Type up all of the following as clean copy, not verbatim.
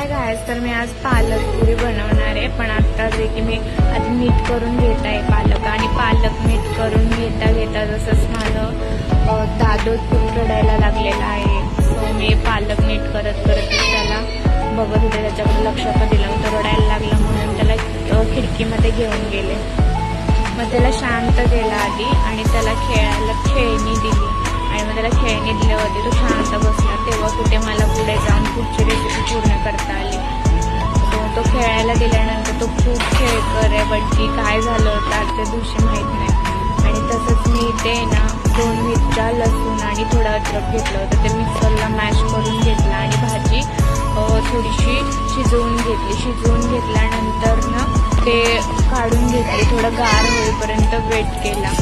Hi guys, तर मी आज पालक पुरी बनवणार आहे. पण आता जे की मी आधी नीट करून घेत आहे पालक, आणि पालक नीट करून घेता घेता जसंच माझं दादो खूप रडायला लागलेला आहे. सो मी पालक नीट करत करत त्याला बघत होते, त्याच्याकडे लक्ष पण दिलं. तो रडायला लागला म्हणून त्याला खिडकीमध्ये घेऊन गेले. मग त्याला शांत केला आधी आणि त्याला खेळायला खेळणी दिली, आणि मग त्याला खेळणी दिली होती. तो शांत बसला. तेव्हा कुठे मला पुढे जाऊन पुढची रेसिपी पूर्ण करता आली. तो खेळायला दिल्यानंतर तो खूप खेळकर आहे, बट की काय झालं होतं त्या दिवशी माहीत नाही. आणि तसंच मी ते ना 2 मिरच्या, लसूण आणि थोडं अद्रक घेतलं होतं. ते मिक्सरला मॅश करून घेतलं आणि भाजी थोडीशी शिजवून घेतली. शिजवून घेतल्यानंतर ना ते काढून घेतले. थोडं गार होईपर्यंत वेट केला.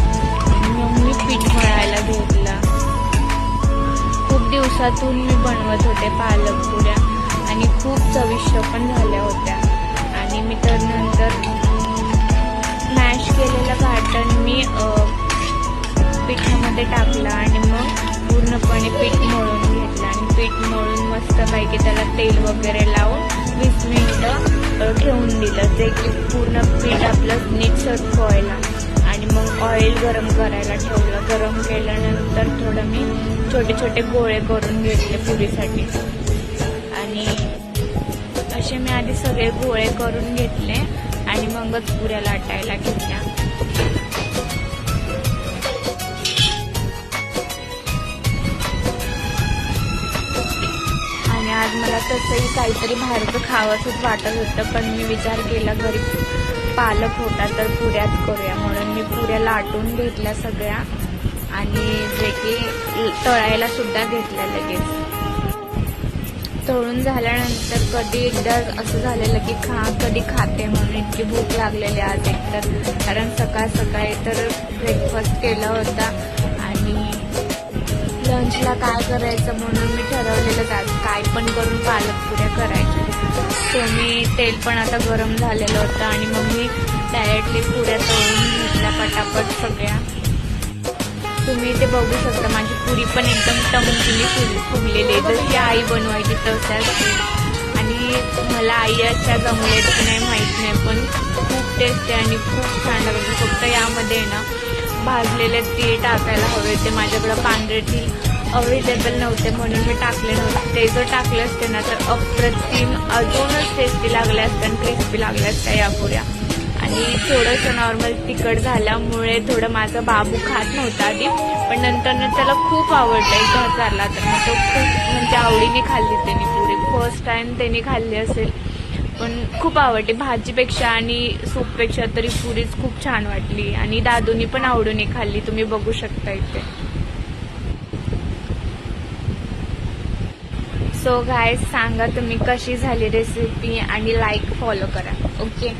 मग मी पीठ मळायला घेतला. खूप दिवसातून मी बनवत होते पालक पुऱ्या आणि खूप चविष्ट पण झाल्या होत्या. आणि मी तर नंतर मॅश केलेलं वाटण मी पिठामध्ये टाकलं आणि मग पूर्णपणे पीठ मळून घेतलं. आणि पीठ मळून मस्तपैकी त्याला तेल वगैरे लावून 20 मिनिटं ठेवून दिलं, जे की पूर्ण पीठ आपलं नीट व्हायला. आणि मग ऑइल गरम करायला ठेवलं. गरम केल्यानंतर थोडं मी छोटे छोटे गोळे करून घेतले पुरीसाठी. आणि असे मी आधी सगळे गोळे करून घेतले आणि मगच पुऱ्या लाटायला घेतल्या. आणि आज मला तसंही काहीतरी बाहेरचं खावंसंच वाटत होतं, पण मी विचार केला घरी पालक होता तर पुऱ्याच करूया, म्हणून मी पुऱ्या लाटून घेतल्या सगळ्या. आणि जे की तळायला सुद्धा घेतल्या लगेच. तळून झाल्यानंतर कधी एकदा असं झालेलं की कधी खाते म्हणून इतकी भूक लागलेली आज एकतर, कारण सकाळी तर ब्रेकफास्ट केला होता. आणि लंचला काय करायचं म्हणून मी ठरवलेलं आज काय पण करून पालक पुऱ्या करायच्या. सो मी तेल पण आता गरम झालेलं होतं आणि मग मी डायरेक्टली पुऱ्या तळून घेतल्या पटापट सगळ्या. तुम्ही ते बघू शकता, माझी पुरी पण एकदम टमकीने फुगलेली आहे, जशी आई बनवायची तशाच. आणि मला आई अशा जमलेत की नाही माहीत नाही, पण खूप टेस्टी आणि खूप छान लागते. फक्त यामध्ये ना भाजलेले तीळ टाकायला हवे. ते माझ्याकडं पांढरे तीळ अवेलेबल नव्हते म्हणून मी टाकले नव्हते. ते जर टाकले असते ना तर अप्रतिम अजूनच टेस्टी लागले असते आणि क्रिस्पी लागल्या असत्या या पुऱ्या. आणि थोडंसं नॉर्मल तिखट झाल्यामुळे थोडं माझा बाबू खात नव्हता आधी, पण नंतर त्याला खूप आवडलं. एकदा चालला तर मग तो खूप म्हणजे आवडीने खाल्ली त्याने पुरी. फर्स्ट टाइम त्याने खाल्ली असेल, पण खूप आवडली. भाजीपेक्षा आणि सूपपेक्षा तरी पुरीच खूप छान वाटली. आणि दादूनी पण आवडून खाल्ली, तुम्ही बघू शकता इथे. सो गाइस, सांगा तुम्ही कशी झाली रेसिपी आणि लाईक फॉलो करा. ओके.